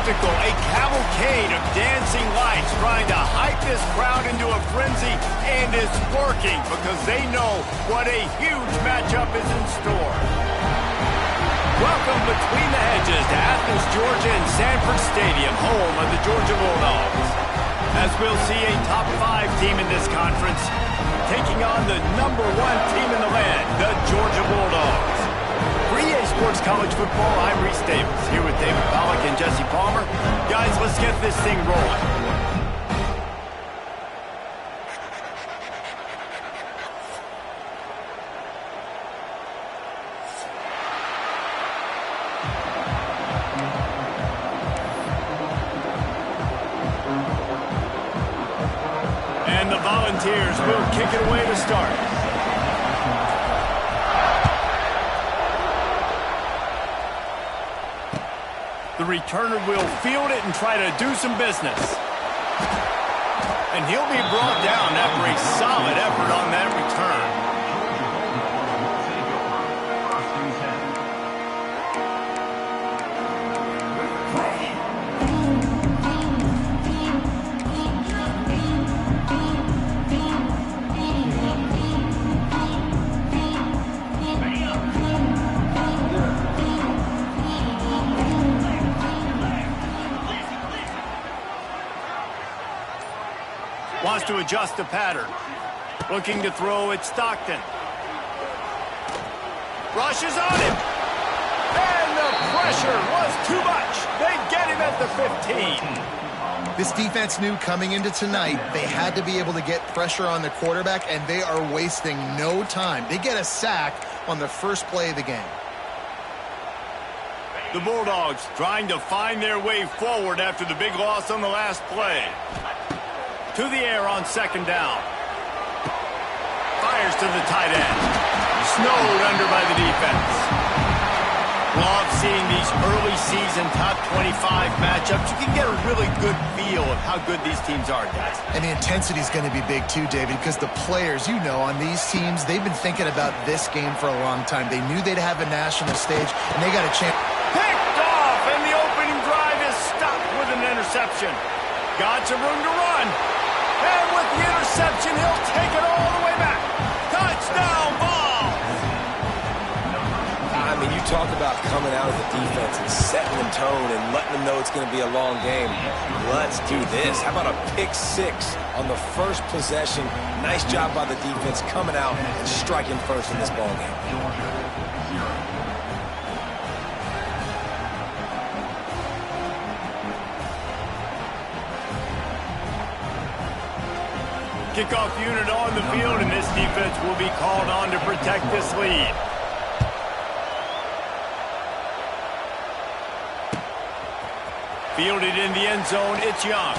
spectacle, a cavalcade of dancing lights trying to hype this crowd into a frenzy, and it's working because they know what a huge matchup is in store. Welcome between the hedges to Athens, Georgia and Sanford Stadium, home of the Georgia Bulldogs. As we'll see a top 5 team in this conference taking on the #1 team in the land, the Georgia Bulldogs. For EA Sports College Football, I'm Reese Davis, here with David Pollack and Jesse Palmer. Guys, let's get this thing rolling. And the Volunteers will kick it away to start. The returner will field it and try to do some business. And he'll be brought down after a solid effort on that return. Wants to adjust the pattern. Looking to throw at Stockton. Rushes on him. And the pressure was too much. They get him at the 15. This defense knew coming into tonight they had to be able to get pressure on the quarterback, and they are wasting no time. They get a sack on the first play of the game. The Bulldogs trying to find their way forward after the big loss on the last play. To the air on second down. Fires to the tight end. Snowed under by the defense. Love seeing these early season top 25 matchups. You can get a really good feel of how good these teams are, guys. And the intensity is going to be big too, David, because the players, you know, on these teams, they've been thinking about this game for a long time. They knew they'd have a national stage, and they got a chance. Picked off, and the opening drive is stopped with an interception. Got some room to run. And with the interception, he'll take it all the way back. Touchdown ball! I mean, you talk about coming out of the defense and setting the tone and letting them know it's going to be a long game. Let's do this. How about a pick 6 on the first possession? Nice job by the defense coming out and striking first in this ball game. Kickoff unit on the field, and this defense will be called on to protect this lead. Fielded in the end zone, it's Young.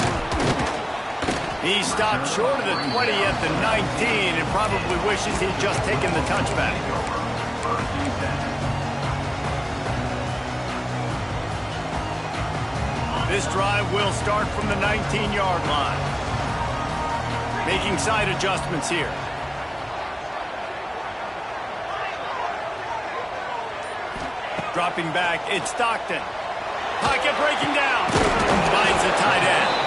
He stopped short of the 20 at the 19 and probably wishes he'd just taken the touchback. This drive will start from the 19-yard line. Making side adjustments here. Dropping back, it's Stockton. Pocket breaking down. Finds the tight end.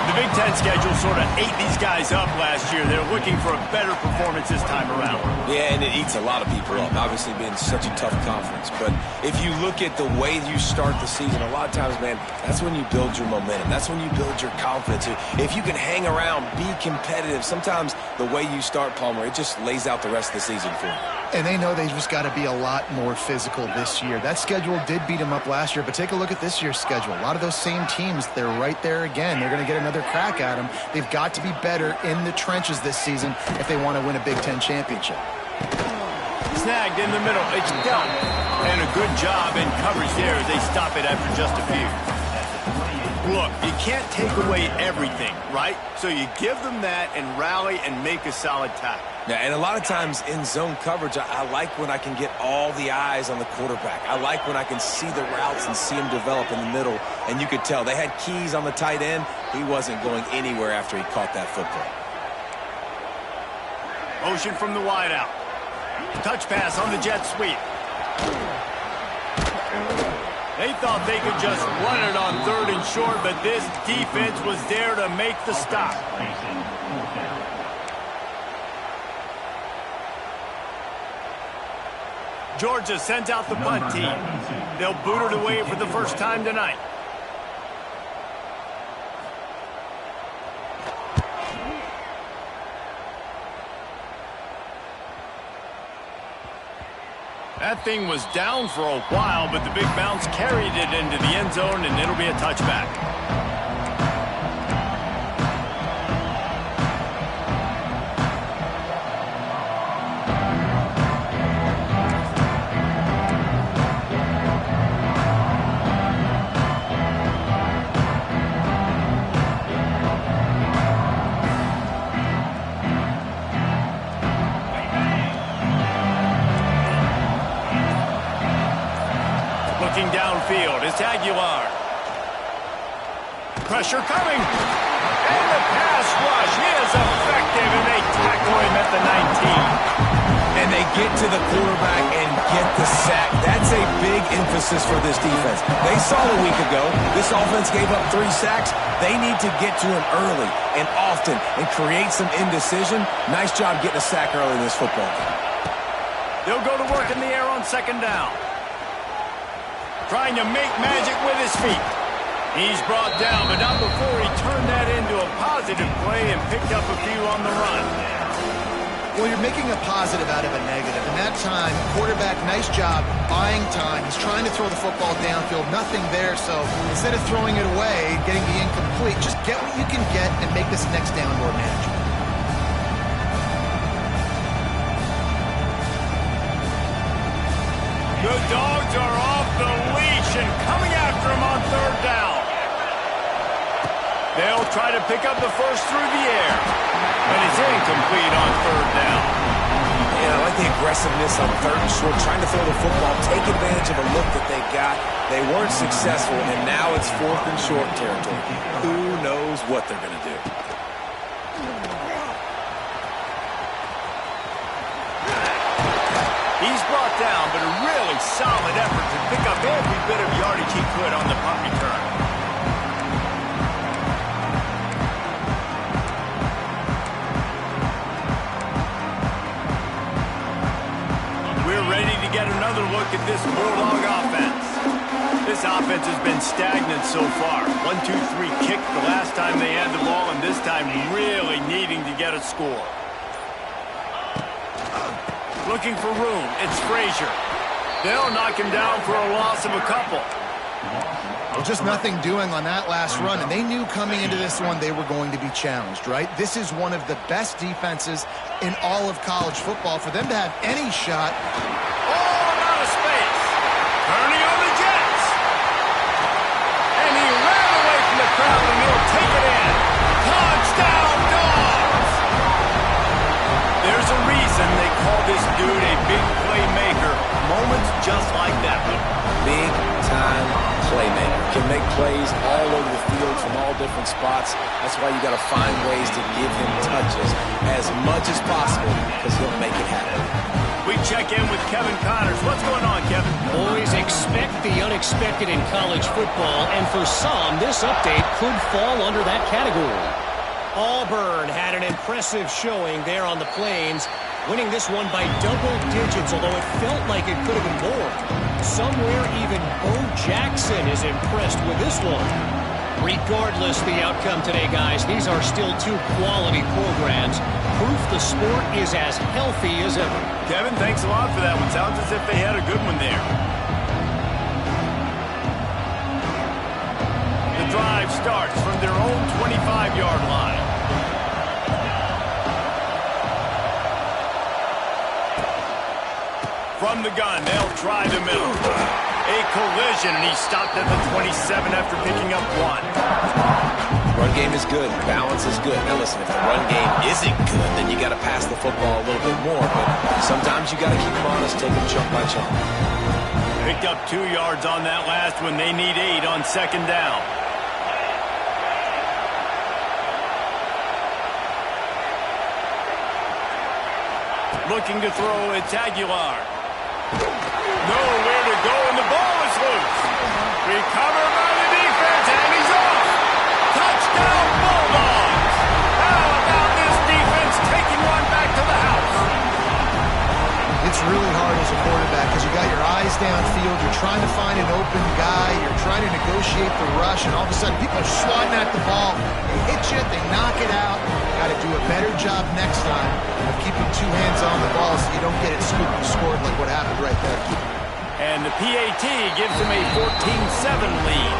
The Big Ten schedule sort of ate these guys up last year. They're looking for a better performance this time around. Yeah, and it eats a lot of people up, obviously being such a tough conference. But if you look at the way you start the season, a lot of times, man, that's when you build your momentum. That's when you build your confidence. If you can hang around, be competitive, sometimes the way you start, Palmer, it just lays out the rest of the season for you. And they know they just got to be a lot more physical this year. That schedule did beat them up last year, but take a look at this year's schedule. A lot of those same teams, they're right there again. They're going to get another crack at them. They've got to be better in the trenches this season if they want to win a Big Ten championship. Snagged in the middle. It's dealt. And a good job in coverage there as they stop it after just a few. Look, you can't take away everything, right? So you give them that and rally and make a solid tackle. Yeah, and a lot of times in zone coverage, I like when I can get all the eyes on the quarterback. I like when I can see the routes and see him develop in the middle. And you could tell they had keys on the tight end. He wasn't going anywhere after he caught that football. Motion from the wideout. Touch pass on the jet sweep. They thought they could just run it on 3rd and short, but this defense was there to make the stop. Georgia sends out the punt team. They'll boot it away for the first time tonight. That thing was down for a while, but the big bounce carried it into the end zone, and it'll be a touchback. Downfield is Aguilar. Pressure coming. And the pass rush is effective, and they tackle him at the 19. And they get to the quarterback and get the sack. That's a big emphasis for this defense. They saw a week ago this offense gave up 3 sacks. They need to get to him early and often and create some indecision. Nice job getting a sack early in this football game. They'll go to work in the air on 2nd down. Trying to make magic with his feet. He's brought down, but not before he turned that into a positive play and picked up a few on the run. Well, you're making a positive out of a negative. And that time, quarterback, nice job, buying time. He's trying to throw the football downfield. Nothing there, so instead of throwing it away, getting the incomplete, just get what you can get and make this next down more manageable. The Dogs are off the leash and coming after him on 3rd down. They'll try to pick up the first through the air. And it's incomplete on 3rd down. Yeah, I like the aggressiveness on 3rd and short, trying to throw the football, take advantage of a look that they got. They weren't successful, and now it's 4th and short territory. Who knows what they're going to do? He's brought down, but a really solid effort to pick up every bit of yardage he could on the punt return. We're ready to get another look at this Bulldog offense. This offense has been stagnant so far. 1-2-3 kick the last time they had the ball, and this time really needing to get a score. Looking for room. It's Frazier. They'll knock him down for a loss of a couple. Well, just nothing doing on that last run, and they knew coming into this one they were going to be challenged, right? This is one of the best defenses in all of college football. For them to have any shot. Oh, out of space. Turning on the Jets. And he ran away from the crowd, and he'll take it in. Touchdown, Dogs! There's a reason they call this dude a big playmaker. Moments just like that one. Big-time playmaker. Can make plays all over the field from all different spots. That's why you got to find ways to give him touches as much as possible because he'll make it happen. We check in with Kevin Connors. What's going on, Kevin? Boys, expect the unexpected in college football, and for some, this update could fall under that category. Auburn had an impressive showing there on the Plains, winning this one by double digits, although it felt like it could have been more. Somewhere even Bo Jackson is impressed with this one. Regardless the outcome today, guys, these are still 2 quality programs. Proof the sport is as healthy as ever. Kevin, thanks a lot for that one. Sounds as if they had a good one there. The drive starts from their own 25-yard line. From the gun, they'll try the middle. A collision, and he stopped at the 27 after picking up 1. Run game is good. Balance is good. Now listen, if the run game isn't good, then you got to pass the football a little bit more. But sometimes you got to keep them honest, take them chunk by chunk. Picked up 2 yards on that last one. They need 8 on 2nd down. Looking to throw, it's Aguilar. Nowhere to go, and the ball is loose. Recovered by the defense, and he's off. Touchdown, Bulldogs. How about this defense taking one back to the house? It's really hard as a quarterback because you got your eyes downfield. You're trying to find an open guy. You're trying to negotiate the rush, and all of a sudden people are swatting at the ball. They hit you, they knock it out. Got to do a better job next time of keeping two hands on the ball so you don't get it scooped and scored like what happened right there. And the PAT gives him a 14-7 lead.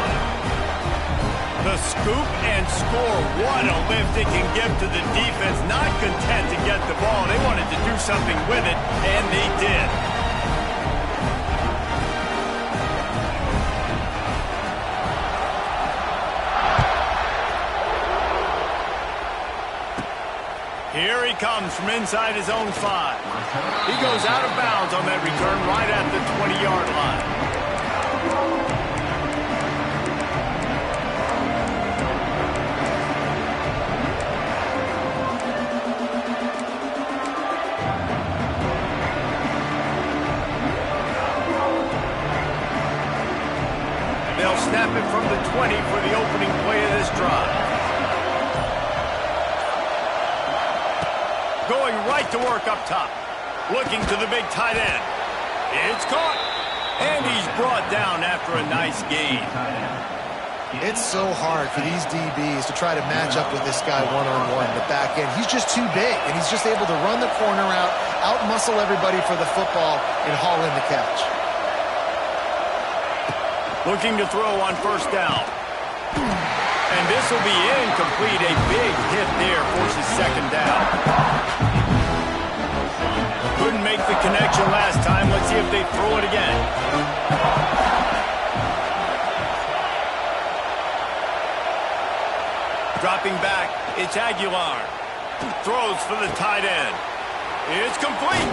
The scoop and score. What a lift it can give to the defense. Not content to get the ball. They wanted to do something with it, and they did. Here he comes from inside his own 5. He goes out of bounds on that return right at the 20-yard line. They'll snap it from the 20 for the opening play of this drive. Going right to work up top. Looking to the big tight end. It's caught. And he's brought down after a nice gain. It's so hard for these DBs to try to match up with this guy one-on-one, the back end. He's just too big, and he's just able to run the corner out-muscle everybody for the football, and haul in the catch. Looking to throw on first down. And this will be incomplete. A big hit there forces second down. Couldn't make the connection last time. Let's see if they throw it again. Dropping back, it's Aguilar. Throws for the tight end. It's complete.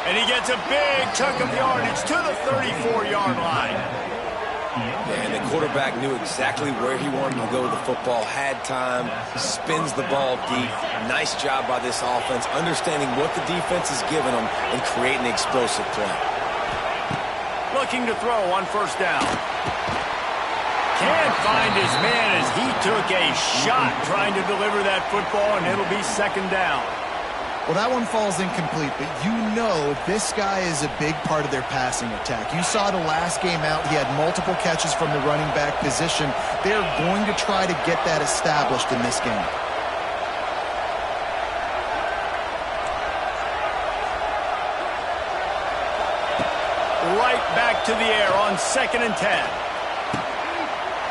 And he gets a big chunk of yardage to the 34-yard line. And the quarterback knew exactly where he wanted to go with the football, had time, spins the ball deep. Nice job by this offense, understanding what the defense is giving them and creating the explosive play. Looking to throw on first down. Can't find his man as he took a shot trying to deliver that football, and it'll be second down. Well, that one falls incomplete, but you know this guy is a big part of their passing attack. You saw the last game out, he had multiple catches from the running back position. They're going to try to get that established in this game. Right back to the air on 2nd and 10.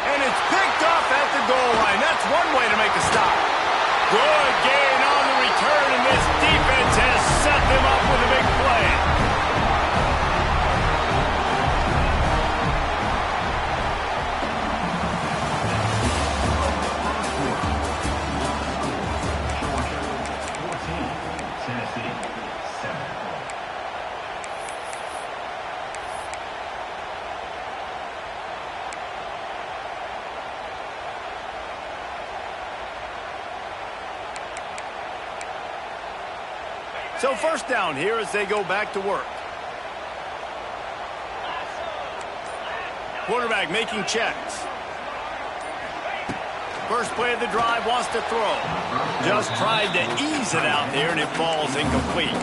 And it's picked off at the goal line. That's one way to make a stop. Good gain on the return, and this defense has set them up with a big play. So first down here as they go back to work. Quarterback making checks. First play of the drive, wants to throw. Just tried to ease it out there, and it falls incomplete.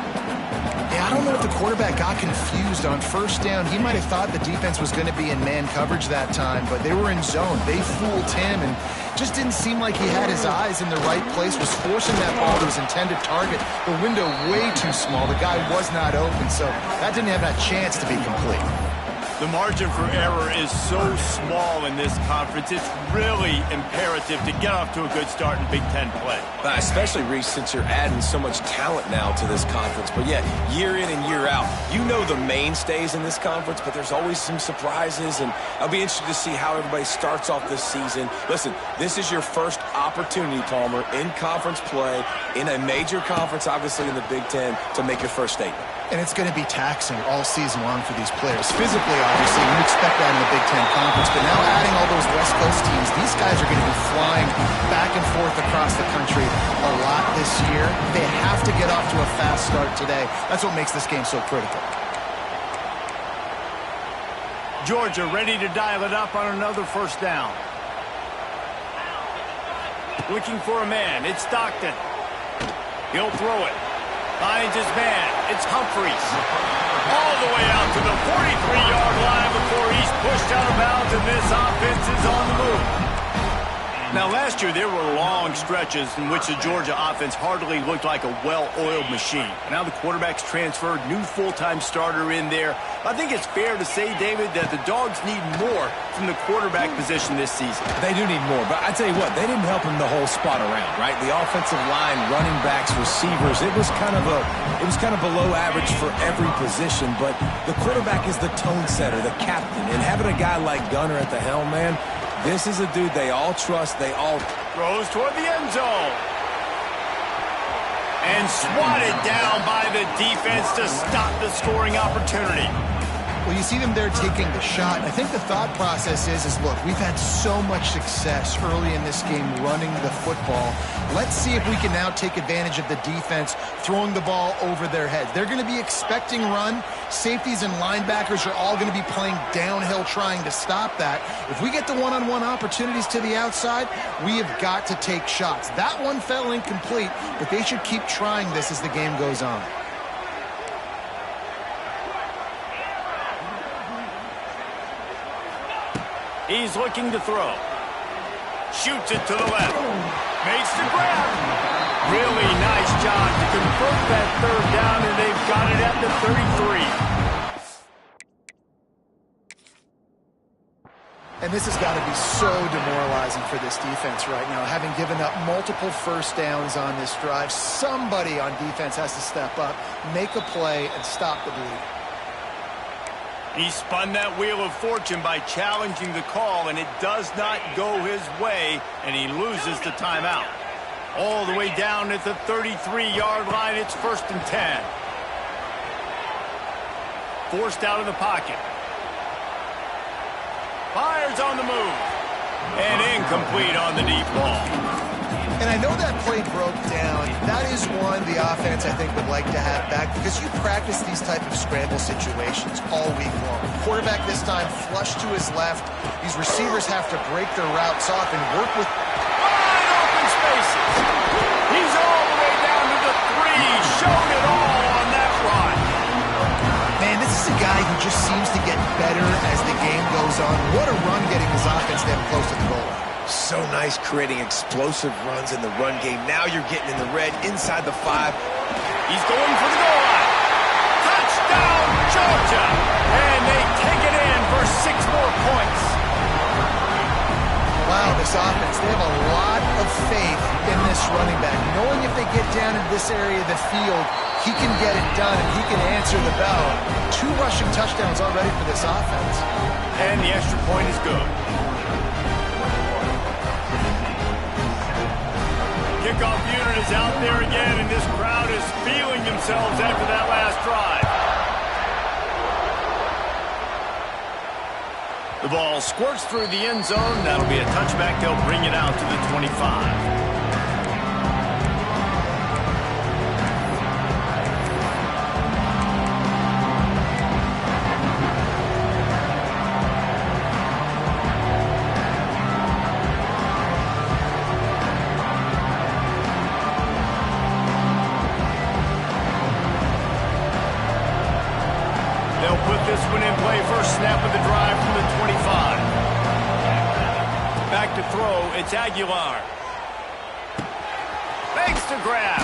Yeah, I don't know if the quarterback got confused on first down. He might have thought the defense was going to be in man coverage that time, but they were in zone. They fooled him and just didn't seem like he had his eyes in the right place, was forcing that ball to his intended target. The window way too small. The guy was not open, so that didn't have that chance to be complete. The margin for error is so small in this conference. It's really imperative to get off to a good start in Big Ten play. Especially, Reese, since you're adding so much talent now to this conference. But, yeah, year in and year out, you know the mainstays in this conference, but there's always some surprises, and I'll be interested to see how everybody starts off this season. Listen, this is your first opportunity, Palmer, in conference play, in a major conference, obviously in the Big Ten, to make your first statement. And it's going to be taxing all season long for these players. Physically, obviously, you expect that in the Big Ten Conference. But now adding all those West Coast teams, these guys are going to be flying back and forth across the country a lot this year. They have to get off to a fast start today. That's what makes this game so critical. Georgia ready to dial it up on another first down. Looking for a man. It's Stockton. He'll throw it. Finds his man. It's Humphreys. All the way out to the 43-yard line before he's pushed out of bounds, and this offense is on the move. Now, last year, there were long stretches in which the Georgia offense hardly looked like a well-oiled machine. Now the quarterback's transferred, new full-time starter in there. I think it's fair to say, David, that the Dogs need more from the quarterback position this season. They do need more, but I tell you what, they didn't help him the whole spot around, right? The offensive line, running backs, receivers, it was kind of below average for every position, but the quarterback is the tone setter, the captain, and having a guy like Gunner at the helm, man, this is a dude they all trust. They all throws toward the end zone. And swatted down by the defense to stop the scoring opportunity. Well, you see them there taking the shot. I think the thought process is look, we've had so much success early in this game running the football. Let's see if we can now take advantage of the defense throwing the ball over their heads. They're going to be expecting run. Safeties and linebackers are all going to be playing downhill trying to stop that. If we get the one-on-one opportunities to the outside, we have got to take shots. That one fell incomplete, but they should keep trying this as the game goes on. He's looking to throw. Shoots it to the left. Makes the grab. Really nice job to convert that third down, and they've got it at the 33. And this has got to be so demoralizing for this defense right now. Having given up multiple first downs on this drive, somebody on defense has to step up, make a play, and stop the bleed. He spun that wheel of fortune by challenging the call, and it does not go his way, and he loses the timeout. All the way down at the 33-yard line, it's 1st and 10. Forced out of the pocket. Fires on the move. And incomplete on the deep ball. And I know that play broke down. That is one the offense, I think, would like to have back because you practice these type of scramble situations all week long. Quarterback this time flush to his left. These receivers have to break their routes off and work with wide open spaces. He's all the way down to the 3. Showed it all on that run. Man, this is a guy who just seems to get better as the game goes on. What a run getting his offense that close to the goal line. so nice creating explosive runs in the run game. Now you're getting in the red inside the 5. He's going for the goal line. Touchdown, Georgia! And they take it in for 6 more points. Wow, this offense, they have a lot of faith in this running back. Knowing if they get down in this area of the field, he can get it done and he can answer the bell. 2 rushing touchdowns already for this offense. And the extra point is good. Kickoff unit is out there again, and this crowd is feeling themselves after that last drive. The ball squirts through the end zone. That'll be a touchback. They'll bring it out to the 25. This one in play, first snap of the drive from the 25. Back to throw, it's Aguilar. Makes the grab.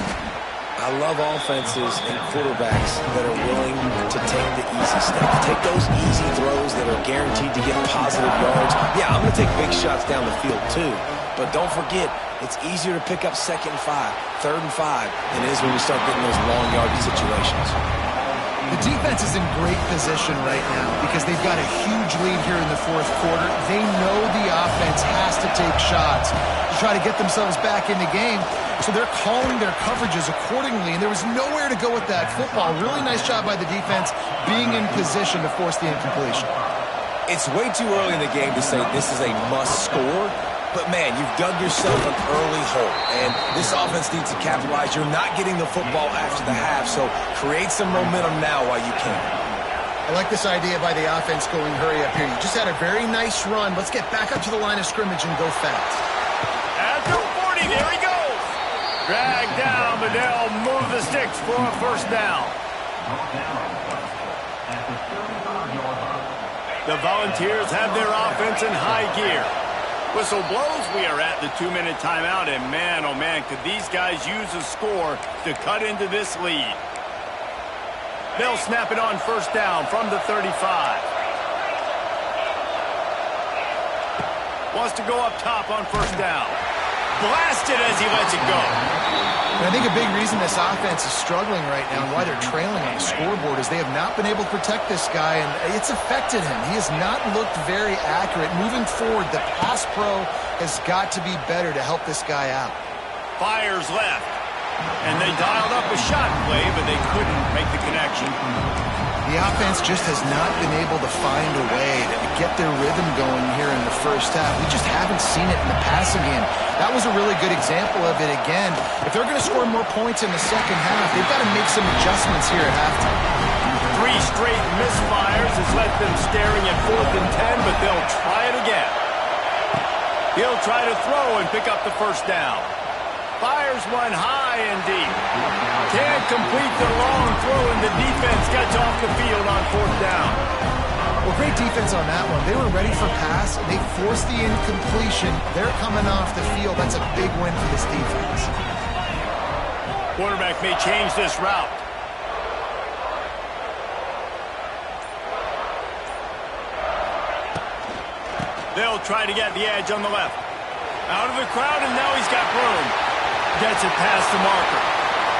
I love offenses and quarterbacks that are willing to take the easy step. Take those easy throws that are guaranteed to get positive yards. Yeah, I'm going to take big shots down the field too. But don't forget, it's easier to pick up 2nd and 5, 3rd and 5 than it is when you start getting those long yardage situations. The defense is in great position right now because they've got a huge lead here in the 4th quarter. They know the offense has to take shots to try to get themselves back in the game. So they're calling their coverages accordingly, and there was nowhere to go with that football. Really nice job by the defense being in position to force the incompletion. It's way too early in the game to say this is a must score. But, man, you've dug yourself an early hole, and this offense needs to capitalize. You're not getting the football after the half, so create some momentum now while you can. I like this idea by the offense going hurry up here. You just had a very nice run. Let's get back up to the line of scrimmage and go fast. At the 40, there he goes. Dragged down, but they'll move the sticks for a first down. The Volunteers have their offense in high gear. Whistle blows, we are at the 2-minute timeout, and man, oh man, could these guys use a score to cut into this lead. They'll snap it on first down from the 35. Wants to go up top on first down. Blasted as he lets it go. And I think a big reason this offense is struggling right now and why they're trailing on the scoreboard is they have not been able to protect this guy, and it's affected him. He has not looked very accurate. Moving forward, the pass pro has got to be better to help this guy out. Fires left. And they dialed up a shot play, but they couldn't make the connection. The offense just has not been able to find a way to get their rhythm going here in the first half. We just haven't seen it in the passing game. That was a really good example of it again. If they're going to score more points in the second half, they've got to make some adjustments here at halftime. 3 straight misfires has left them staring at 4th and 10, but they'll try it again. He'll try to throw and pick up the first down. Fires one high and deep. Can't complete the long throw, and the defense gets off the field on 4th down. Well, great defense on that one. They were ready for pass. They forced the incompletion. They're coming off the field. That's a big win for this defense. Quarterback may change this route. They'll try to get the edge on the left. Out of the crowd, and now he's got room. Gets it past the marker.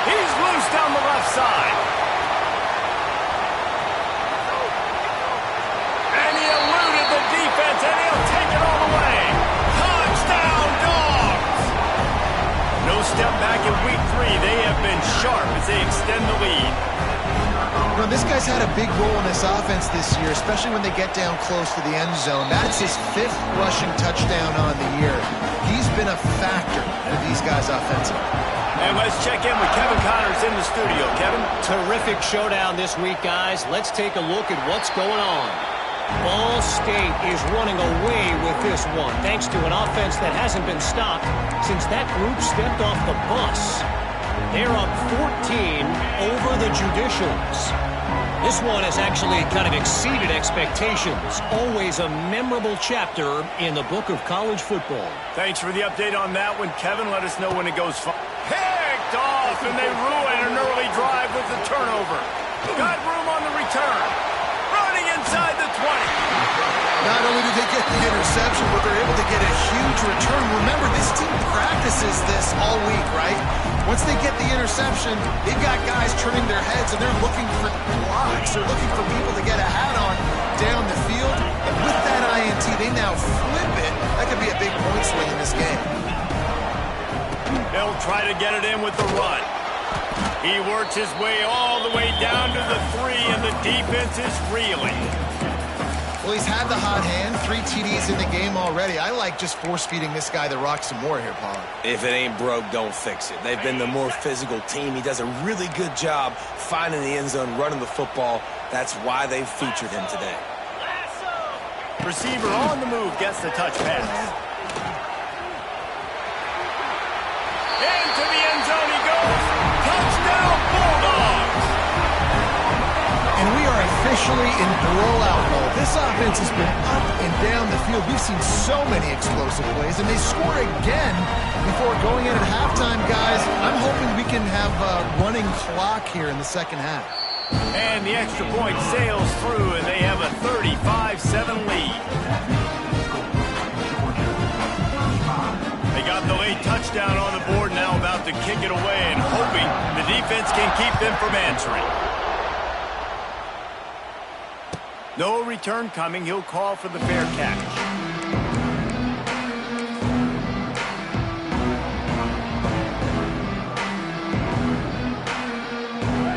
He's loose down the left side. And he eluded the defense, and he'll take it all the way. Touchdown, Dogs! No step back in week 3. They have been sharp as they extend the lead. You know, this guy's had a big role in this offense this year, especially when they get down close to the end zone. That's his 5th rushing touchdown on the year. He's been a factor for these guys offensively. And let's check in with Kevin Connors in the studio. Kevin? Terrific showdown this week, guys. Let's take a look at what's going on. Ball State is running away with this one, thanks to an offense that hasn't been stopped since that group stepped off the bus. They're up 14 over the Judicials. This one has actually kind of exceeded expectations. Always a memorable chapter in the book of college football. Thanks for the update on that one, Kevin. Let us know when it goes far. Picked off, and they ruin an early drive with the turnover. Got room on the return. Running inside the 20. Not only do they get the interception, but they're able to get a huge return. Remember, this team practices this all week, right? Once they get the interception, they've got guys turning their heads, and they're looking for blocks. They're looking for people to get a hat on down the field. And with that INT, they now flip it. That could be a big point swing in this game. They'll try to get it in with the run. He works his way all the way down to the 3, and the defense is reeling. Well, he's had the hot hand, 3 TDs in the game already. I like just force-feeding this guy the rock some more here, Paul. If it ain't broke, don't fix it. They've been the more physical team. He does a really good job finding the end zone, running the football. That's why they've featured him today. Receiver on the move gets the touch pass. Into the end zone he goes. Touchdown, Bulldogs! And we are officially in blowout mode. This offense has been up and down the field. We've seen so many explosive plays, and they score again before going in at halftime, guys. I'm hoping we can have a running clock here in the second half. And the extra point sails through, and they have a 35-7 lead. They got the late touchdown on the board, now about to kick it away and hoping the defense can keep them from answering. No return coming. He'll call for the fair catch.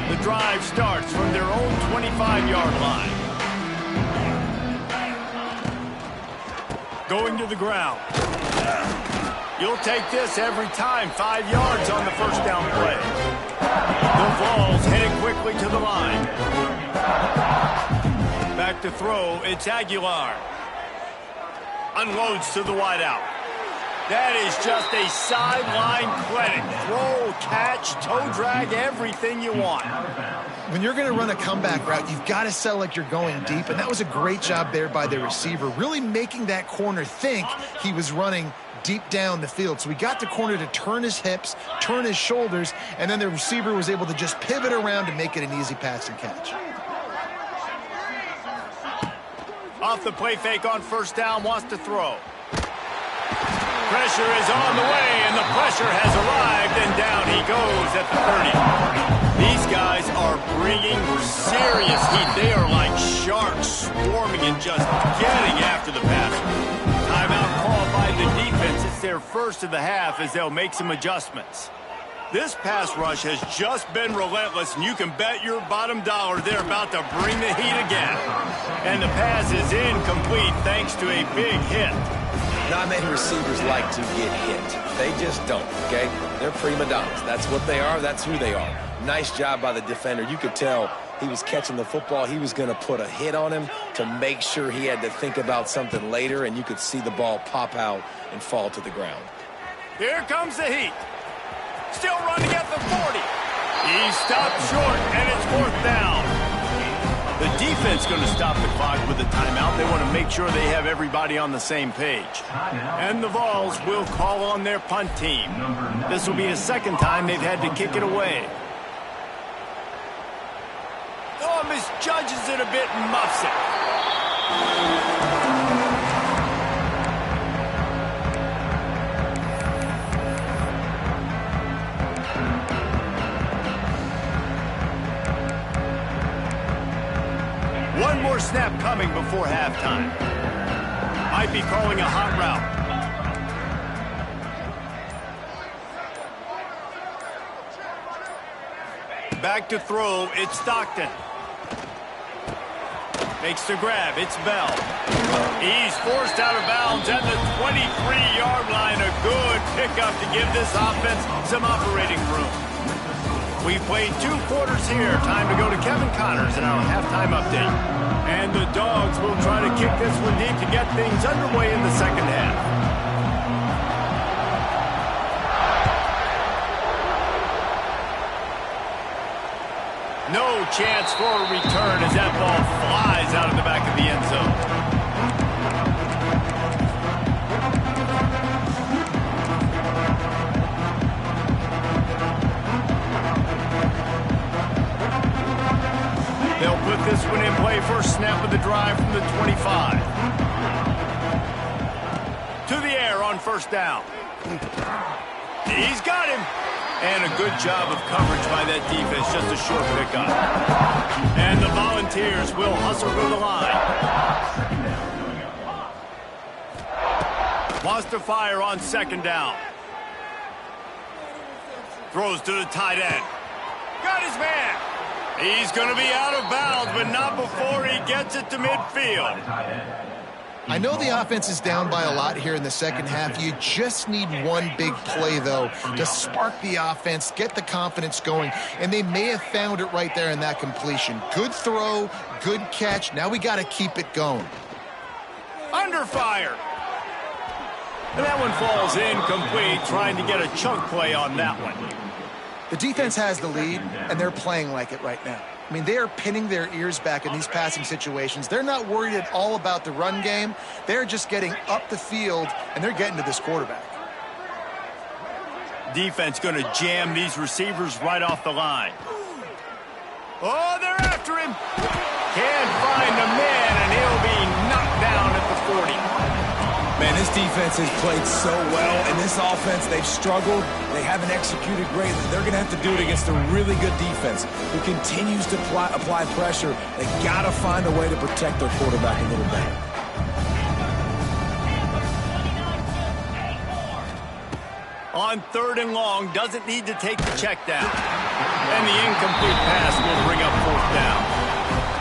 The drive starts from their own 25-yard line. Going to the ground. You'll take this every time. 5 yards on the first down play. The Vols headed quickly to the line. Back to throw, it's Aguilar. Unloads to the wideout. That is just a sideline credit. Throw, catch, toe drag, everything you want. When you're going to run a comeback route, you've got to sell like you're going deep, and that was a great job there by the receiver, really making that corner think he was running deep down the field. So he got the corner to turn his hips, turn his shoulders, and then the receiver was able to just pivot around and make it an easy pass and catch. Off the play fake on first down, wants to throw. Pressure is on the way, and the pressure has arrived, and down he goes at the 30. These guys are bringing serious heat. They are like sharks swarming and just getting after the passer. Timeout called by the defense. It's their first of the half as they'll make some adjustments. This pass rush has just been relentless, and you can bet your bottom dollar they're about to bring the heat again. And the pass is incomplete thanks to a big hit. Not many receivers like to get hit. They just don't, okay? They're prima donnas. That's what they are. That's who they are. Nice job by the defender. You could tell he was catching the football. He was going to put a hit on him to make sure he had to think about something later, and you could see the ball pop out and fall to the ground. Here comes the heat. Still running at the 40. He stopped short, and it's fourth down. The defense going to stop the clock with a timeout. They want to make sure they have everybody on the same page. And the Vols will call on their punt team. This will be the second time they've had to kick it away. Oh, misjudges it a bit and muffs it. One more snap coming before halftime. Might be calling a hot route. Back to throw, it's Stockton. Makes the grab, it's Bell. He's forced out of bounds at the 23-yard line. A good pickup to give this offense some operating room. We've played 2 quarters here. Time to go to Kevin Connors in our halftime update. And the Dogs will try to kick this one deep to get things underway in the second half. No chance for a return as that ball flies out of the back of the end zone. They'll put this one in play. First snap of the drive from the 25. To the air on first down. He's got him. And a good job of coverage by that defense. Just a short pickup. And the Volunteers will hustle to the line. Wants to fire on second down. Throws to the tight end. Got his man. He's going to be out of bounds, but not before he gets it to midfield. I know the offense is down by a lot here in the second half. You just need one big play, though, to spark the offense, get the confidence going, and they may have found it right there in that completion. Good throw, good catch. Now we got to keep it going. Under fire. And that one falls incomplete, trying to get a chunk play on that one. The defense has the lead, and they're playing like it right now. I mean, they are pinning their ears back in these passing situations. They're not worried at all about the run game. They're just getting up the field, and they're getting to this quarterback. Defense going to jam these receivers right off the line. Oh, they're after him. Can't find the man, and he'll be knocked down at the 40. Man, this defense has played so well, and this offense, they've struggled. They haven't executed greatly. They're going to have to do it against a really good defense who continues to apply pressure. They got to find a way to protect their quarterback a little better. On third and long, doesn't need to take the check down. And the incomplete pass will bring up fourth down.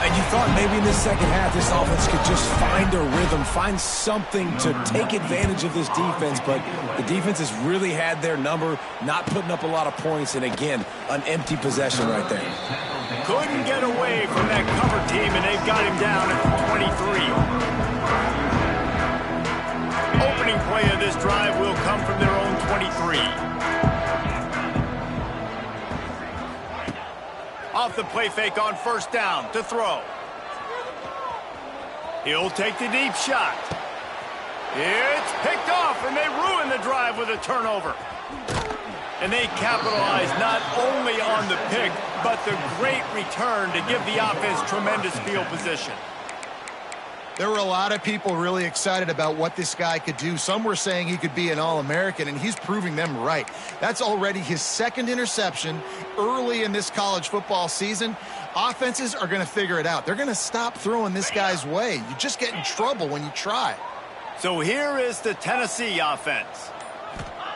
And you thought maybe in this second half this offense could just find a rhythm, find something to take advantage of this defense, but the defense has really had their number, not putting up a lot of points, and again, an empty possession right there. Couldn't get away from that cover team, and they've got him down at the 23. Opening play of this drive will come from their own 23. Off the play fake on first down to throw. He'll take the deep shot. It's picked off, and they ruin the drive with a turnover. And they capitalize not only on the pick, but the great return to give the offense tremendous field position. There were a lot of people really excited about what this guy could do. Some were saying he could be an All-American, and he's proving them right. That's already his second interception early in this college football season. Offenses are going to figure it out. They're going to stop throwing this guy's way. You just get in trouble when you try. So here is the Tennessee offense.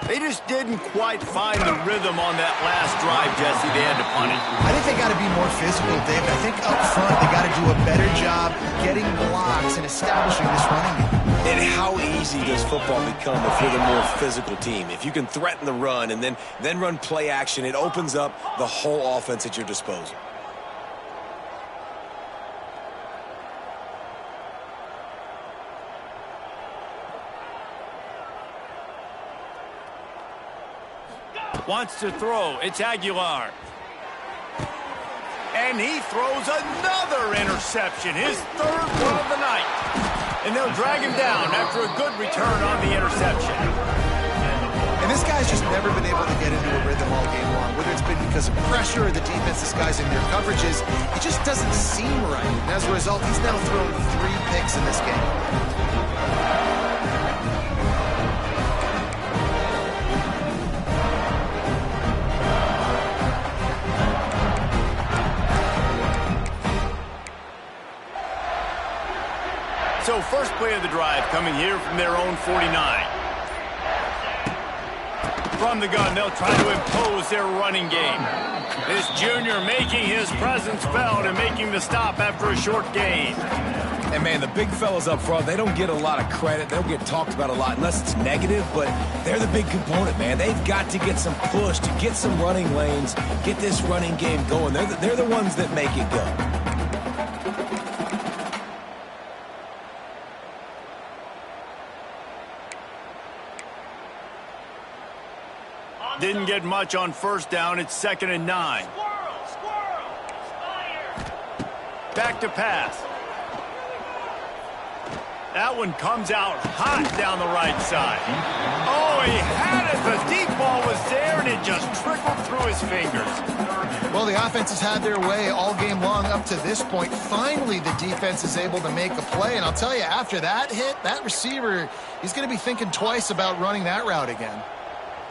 They just didn't quite find the rhythm on that last drive, Jesse. They had to punt it. I think they got to be more physical, David. I think up front they got to do a better job getting blocks and establishing this running game. And how easy does football become if you're the more physical team? If you can threaten the run and then run play action, it opens up the whole offense at your disposal. Wants to throw. It's Aguilar. And he throws another interception, his third one of the night. And they'll drag him down after a good return on the interception. And this guy's just never been able to get into a rhythm all game long, whether it's been because of pressure or the defense disguising their coverages. It just doesn't seem right. And as a result, he's now thrown 3 picks in this game. So first play of the drive coming here from their own 49. From the gun, they'll try to impose their running game. This junior making his presence felt and making the stop after a short gain. And, man, the big fellas up front, they don't get a lot of credit. They don't get talked about a lot unless it's negative, but they're the big component, man. They've got to get some push, to get some running lanes, get this running game going. They're the ones that make it go. Didn't get much on first down. It's 2nd and 9. Back to pass. That one comes out hot down the right side. Oh, he had it. The deep ball was there, and it just trickled through his fingers. Well, the offense has had their way all game long up to this point. Finally, the defense is able to make a play. And I'll tell you, after that hit, that receiver, he's going to be thinking twice about running that route again.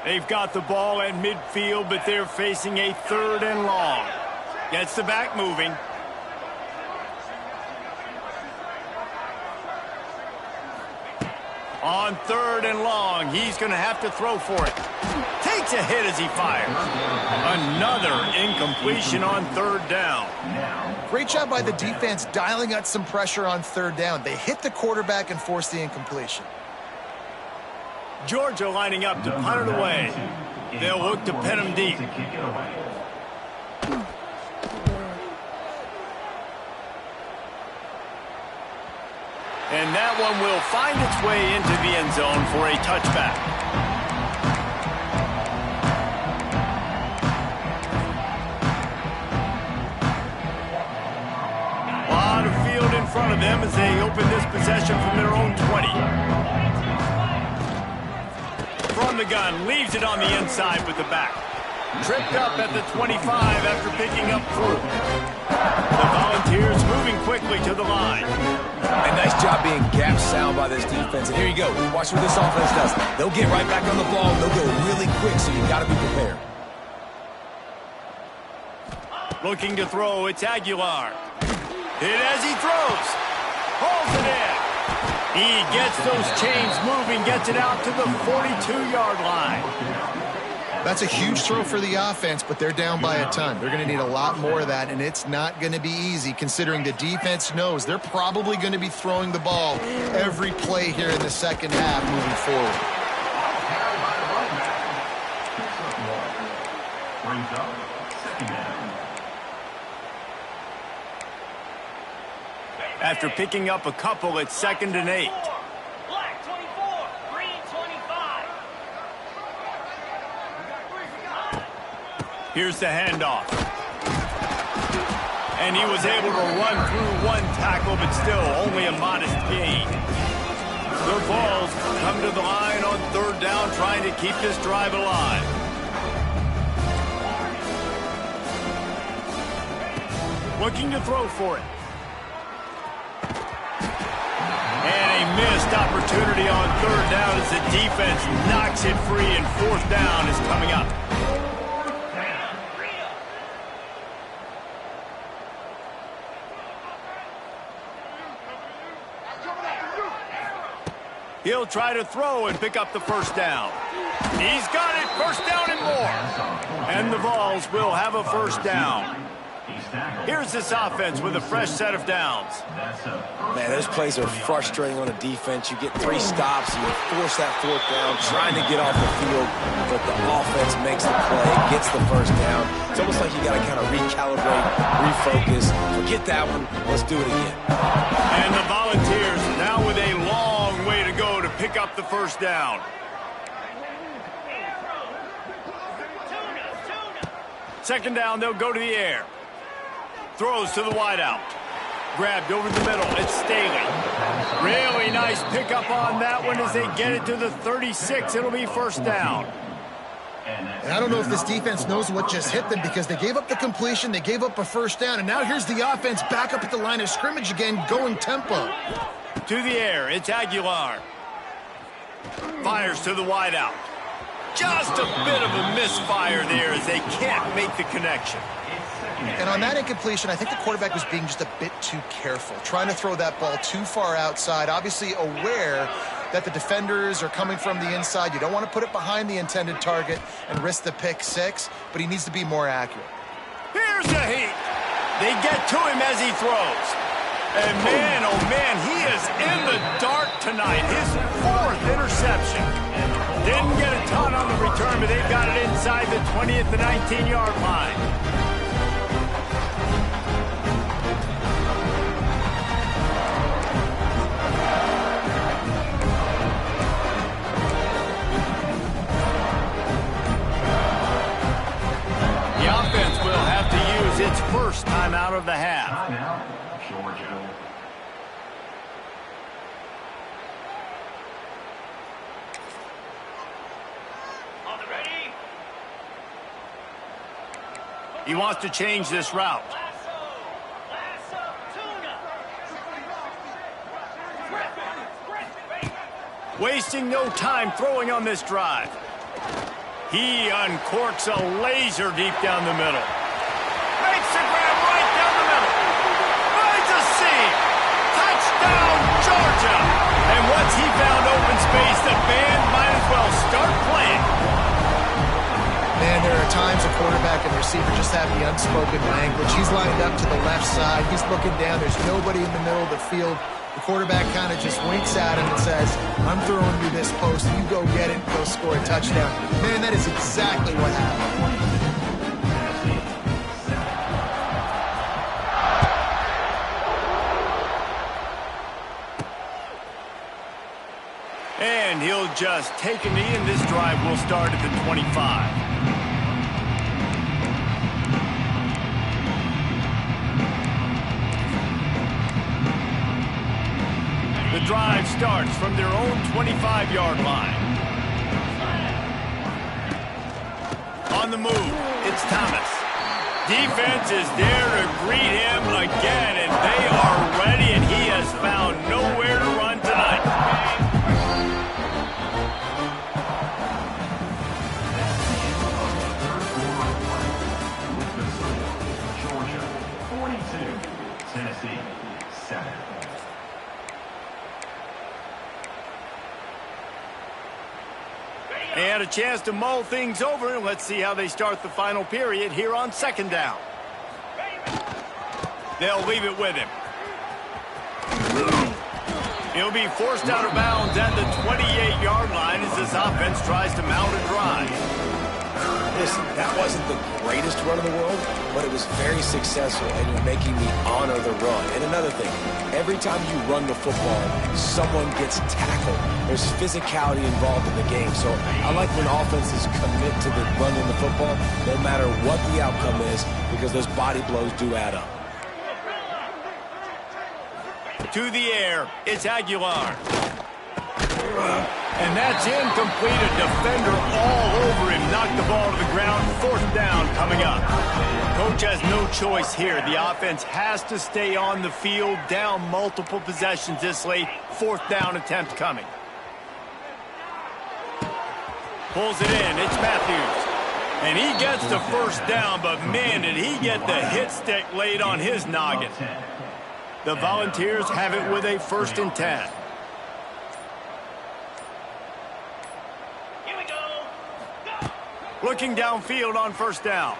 They've got the ball at midfield, but they're facing a 3rd and long. Gets the back moving. On 3rd and long, he's going to have to throw for it. Takes a hit as he fires. Another incompletion on 3rd down. Great job by the defense dialing up some pressure on 3rd down. They hit the quarterback and forced the incompletion. Georgia lining up to punt it away. They'll look to pin him deep. And that one will find its way into the end zone for a touchback. A lot of field in front of them as they open this possession from their own 20. From the gun, leaves it on the inside with the back. Tripped up at the 25 after picking up 4. The Volunteers moving quickly to the line. And nice job being gap sound by this defense. And here you go. Watch what this offense does. They'll get right back on the ball. They'll go really quick, so you got to be prepared. Looking to throw, it's Aguilar. Hit as he throws. Holds it in. He gets those chains moving, gets it out to the 42-yard line. That's a huge throw for the offense, but they're down by a ton. They're going to need a lot more of that, and it's not going to be easy considering the defense knows they're probably going to be throwing the ball every play here in the second half moving forward. After picking up a couple, it's 2nd and 8. Black 24, green 25. Here's the handoff. And he was able to run through one tackle, but still only a modest gain. The Vols come to the line on 3rd down, trying to keep this drive alive. Looking to throw for it. And a missed opportunity on 3rd down as the defense knocks it free, and 4th down is coming up. He'll try to throw and pick up the 1st down. He's got it, 1st down and more. And the Vols will have a 1st down. Here's this offense with a fresh set of downs. Man, those plays are frustrating on a defense. You get 3 stops, you force that 4th down, trying to get off the field, but the offense makes the play, gets the 1st down. It's almost like you got to kind of recalibrate, refocus. Forget that one. Let's do it again. And the Volunteers now with a long way to go to pick up the 1st down. Second down, they'll go to the air. Throws to the wideout. Grabbed over the middle. It's Staley. Really nice pickup on that one as they get it to the 36. It'll be 1st down. And I don't know if this defense knows what just hit them because they gave up the completion, they gave up a 1st down, and now here's the offense back up at the line of scrimmage again, going tempo. To the air, it's Aguilar. Fires to the wideout. Just a bit of a misfire there as they can't make the connection. And on that incompletion, I think the quarterback was being just a bit too careful, trying to throw that ball too far outside, obviously aware that the defenders are coming from the inside. You don't want to put it behind the intended target and risk the pick 6, but he needs to be more accurate. Here's the heat. They get to him as he throws. And man, oh man, he is in the dark tonight. His 4th interception. Didn't get a ton on the return, but they've got it inside the 20 at the 19-yard line. Its 1st timeout of the half. Georgia. On the ready. He wants to change this route. Lasso, tuna. Wasting no time throwing on this drive. He uncorks a laser deep down the middle. Makes the grab right down the middle. Finds a seam. Touchdown, Georgia. And once he found open space, the band might as well start playing. Man, there are times a quarterback and receiver just have the unspoken language. He's lined up to the left side. He's looking down. There's nobody in the middle of the field. The quarterback kind of just winks at him and says, I'm throwing you this post. You go get it and go score a touchdown. Man, that is exactly what happened. And he'll just take a knee, and this drive will start at the 25. The drive starts from their own 25-yard line. On the move, it's Thomas. Defense is there to greet him again, and they are ready, and he has found nowhere to run tonight. And a chance to mull things over. Let's see how they start the final period here on second down. They'll leave it with him. He'll be forced out of bounds at the 28-yard line as this offense tries to mount a drive. Listen, that wasn't the greatest run in the world, but it was very successful, and you're making me honor the run. And another thing, every time you run the football, someone gets tackled. There's physicality involved in the game. So I like when offenses commit to the running the football, no matter what the outcome is, because those body blows do add up. To the air, it's Aguilar. And that's incomplete. A defender all over him. Knocked the ball to the ground. Fourth down coming up. Coach has no choice here. The offense has to stay on the field, down multiple possessions this late. Fourth down attempt coming. Pulls it in. It's Matthews. And he gets the first down, but man, did he get the hit stick laid on his noggin. The Volunteers have it with a 1st and 10. Here we go. Go. Looking downfield on 1st down.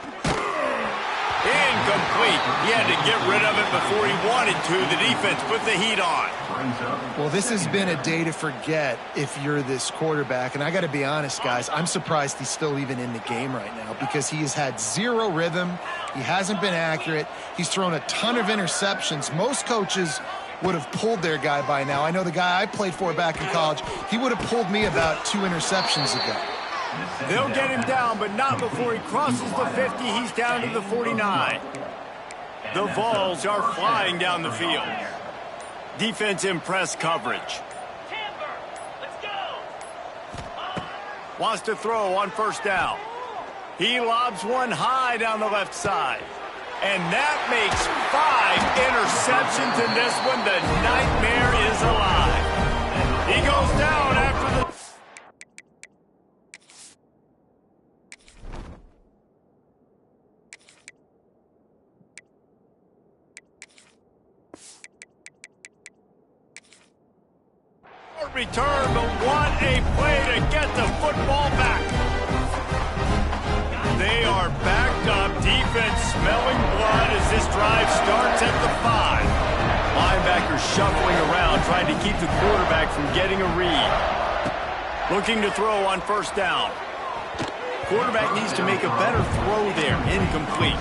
Incomplete. He had to get rid of it before he wanted to. The defense put the heat on. Well, this has been a day to forget if you're this quarterback. And I got to be honest, guys, I'm surprised he's still even in the game right now because he has had zero rhythm. He hasn't been accurate. He's thrown a ton of interceptions. Most coaches would have pulled their guy by now. I know the guy I played for back in college, he would have pulled me about 2 interceptions ago. They'll get him down, but not before he crosses the 50. He's down to the 49. The Vols are flying down the field. Defense in press coverage. Timber. Let's go. Wants to throw on 1st down. He lobs one high down the left side. And that makes 5 interceptions in this one. The nightmare is alive. He goes down after the... return, but what a play to get the football back. They are backed up. Defense smelling blood as this drive starts at the 5. Linebackers shuffling around, trying to keep the quarterback from getting a read. Looking to throw on 1st down. Quarterback needs to make a better throw there. Incomplete.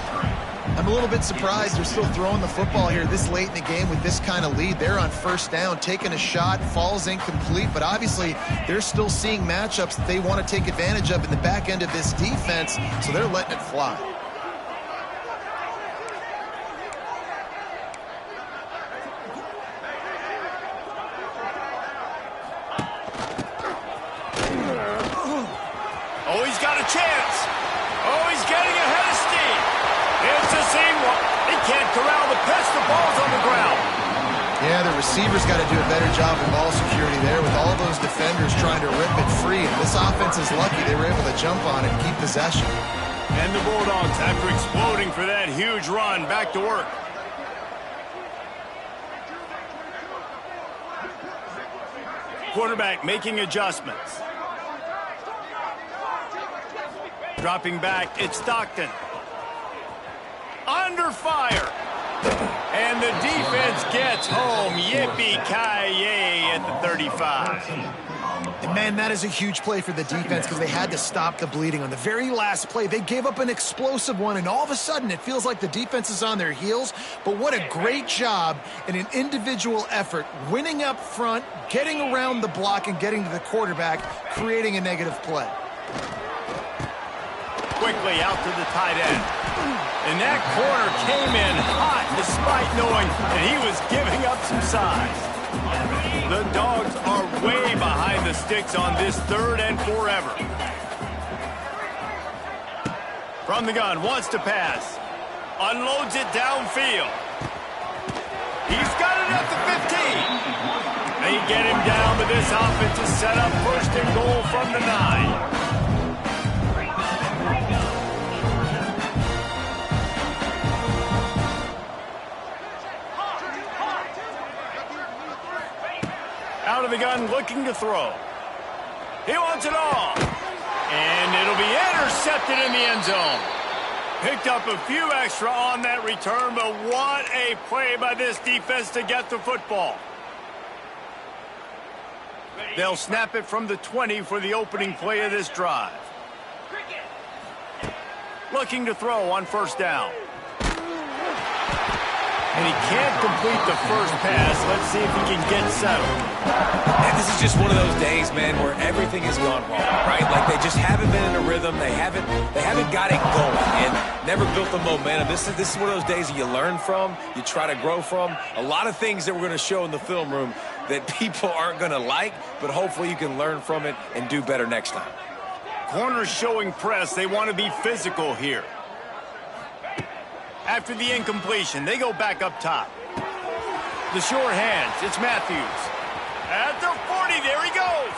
I'm a little bit surprised they're still throwing the football here this late in the game with this kind of lead. They're on 1st down, taking a shot, falls incomplete, but obviously they're still seeing matchups that they want to take advantage of in the back end of this defense, so they're letting it fly. Oh, he's got a chance. Oh, he's getting ahead of steam. It's the same one. He can't corral the pitch. The ball's on the ground. Yeah, the receivers got to do a better job of ball security there with all those defenders trying to rip it free. And this offense is lucky they were able to jump on it and keep possession. And the Bulldogs, after exploding for that huge run, back to work. Quarterback making adjustments. Dropping back, it's Stockton. Under fire. And the defense gets home. Yippee-ki-yay at the 35. And man, that is a huge play for the defense because they had to stop the bleeding. On the very last play, they gave up an explosive one, and all of a sudden it feels like the defense is on their heels. But what a great job in an individual effort, winning up front, getting around the block, and getting to the quarterback, creating a negative play. Quickly out to the tight end. And that corner came in hot despite knowing that he was giving up some size. The Dogs are way behind the sticks on this 3rd and forever. From the gun, wants to pass. Unloads it downfield. He's got it at the 15. They get him down, but this offense is set up 1st and goal from the 9. Out of the gun, looking to throw. He wants it all. Stopped it in the end zone. Picked up a few extra on that return, but what a play by this defense to get the football. They'll snap it from the 20 for the opening play of this drive. Looking to throw on first down. And he can't complete the first pass. Let's see if he can get settled. And this is just one of those days, man, where everything has gone wrong, right? Like they just haven't been in a rhythm. They haven't got it going and never built the momentum. This is one of those days that you learn from, you try to grow from. A lot of things that we're going to show in the film room that people aren't going to like, but hopefully you can learn from it and do better next time. Corners showing press. They want to be physical here. After the incompletion, they go back up top. The short hands, it's Matthews. At the 40, there he goes.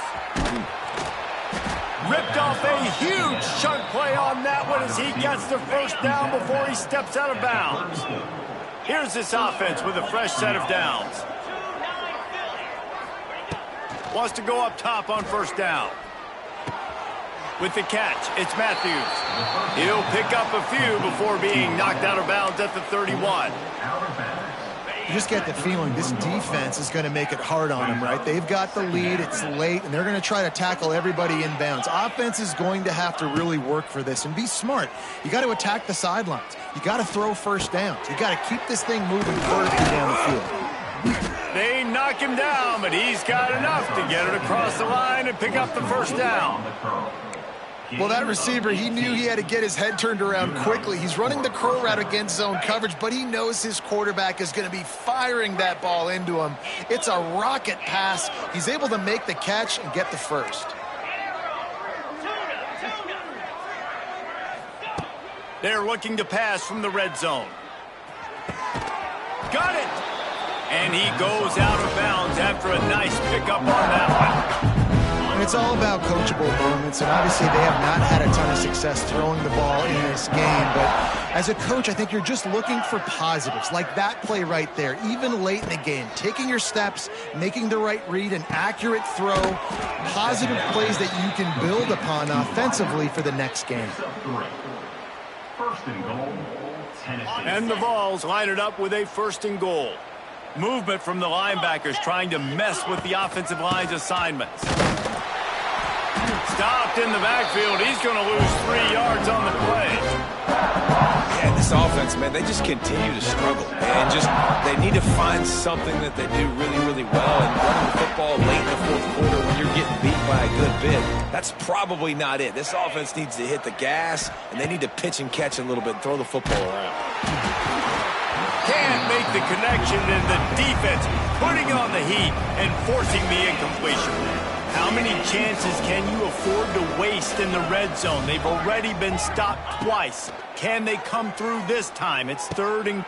Ripped off a huge chunk play on that one as he gets the first down before he steps out of bounds. Here's this offense with a fresh set of downs. Wants to go up top on first down. With the catch, it's Matthews. He'll pick up a few before being knocked out of bounds at the 31. You just get the feeling this defense is going to make it hard on them, right? They've got the lead, it's late, and they're going to try to tackle everybody inbounds. Offense is going to have to really work for this and be smart. You got to attack the sidelines. You got to throw first downs. You got to keep this thing moving vertically down the field. They knock him down, but he's got enough to get it across the line and pick up the first down. Well, that receiver, he knew he had to get his head turned around quickly. He's running the curl route against zone coverage, but he knows his quarterback is going to be firing that ball into him. It's a rocket pass. He's able to make the catch and get the first. They're looking to pass from the red zone. Got it! And he goes out of bounds after a nice pickup on that one. And it's all about coachable moments, and obviously they have not had a ton of success throwing the ball in this game, but as a coach, I think you're just looking for positives, like that play right there, even late in the game, taking your steps, making the right read, an accurate throw, positive plays that you can build upon offensively for the next game. First and goal, Tennessee. And the Vols line it up with a first and goal. Movement from the linebackers trying to mess with the offensive line's assignments. Stopped in the backfield. He's going to lose 3 yards on the play. Yeah, this offense, man, they just continue to struggle. And they need to find something that they do really, really well. And running the football late in the fourth quarter when you're getting beat by a good bit, that's probably not it. This offense needs to hit the gas, and they need to pitch and catch a little bit and throw the football around. Can't make the connection, and the defense putting on the heat and forcing the incompletion. How many chances can you afford to waste in the red zone? They've already been stopped twice. Can they come through this time? It's third and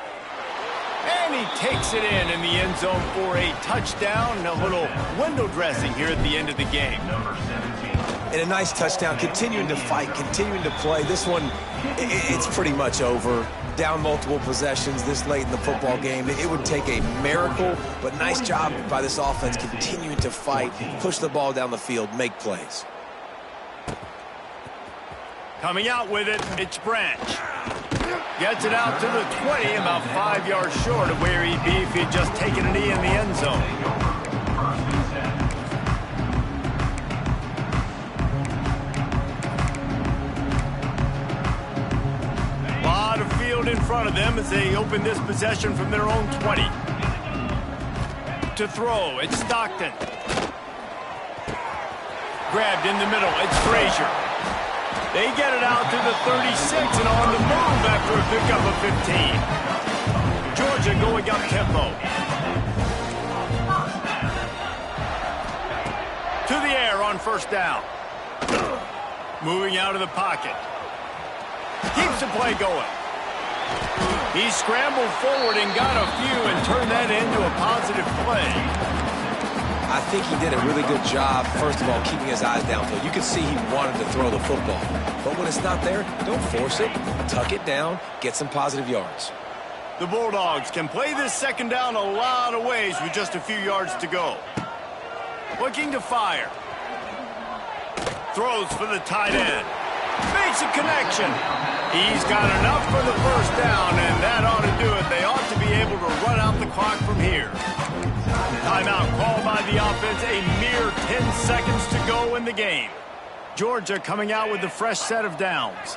he takes it in the end zone for a touchdown and a little window dressing here at the end of the game. And a nice touchdown, continuing to fight, continuing to play. This one, it's pretty much over. Down multiple possessions this late in the football game. It would take a miracle, but nice job by this offense continuing to fight, push the ball down the field, make plays. Coming out with it, it's Branch. Gets it out to the 20, about 5 yards short of where he'd be if he'd just taken a knee in the end zone. In front of them as they open this possession from their own 20. To throw, it's Stockton. Grabbed in the middle, it's Frazier. They get it out to the 36 and on the move after a pickup of 15. Georgia going up tempo. To the air on first down. Moving out of the pocket. Keeps the play going. He scrambled forward and got a few and turned that into a positive play. I think he did a really good job, first of all, keeping his eyes downfield. You could see he wanted to throw the football. But when it's not there, don't force it. Tuck it down, get some positive yards. The Bulldogs can play this second down a lot of ways with just a few yards to go. Looking to fire. Throws for the tight end. Makes a connection. He's got enough for the first down, and that ought to do it. They ought to be able to run out the clock from here. Timeout called by the offense. A mere 10 seconds to go in the game. Georgia coming out with a fresh set of downs.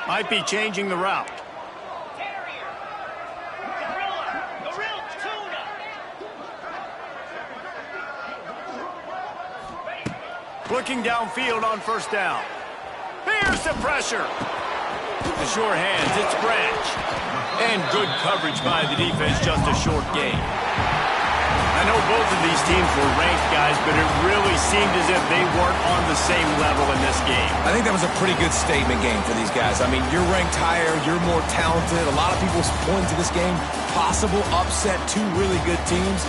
Might be changing the route. Looking downfield on first down. Here's the pressure. The sure hands, it's Branch. And good coverage by the defense, just a short gain. I know both of these teams were ranked, guys, but it really seemed as if they weren't on the same level in this game. I think that was a pretty good statement game for these guys. I mean, you're ranked higher, you're more talented. A lot of people point to this game, possible upset, two really good teams.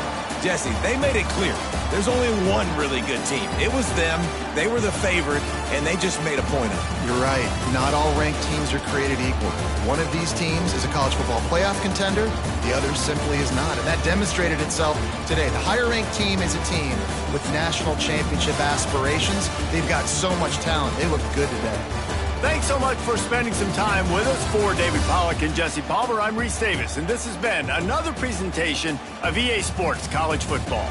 Jesse, they made it clear. There's only one really good team. It was them. They were the favorite, and they just made a point of it. You're right. Not all ranked teams are created equal. One of these teams is a college football playoff contender. The other simply is not. And that demonstrated itself today. The higher-ranked team is a team with national championship aspirations. They've got so much talent. They look good today. Thanks so much for spending some time with us. For David Pollack and Jesse Palmer, I'm Reese Davis, and this has been another presentation of EA Sports College Football.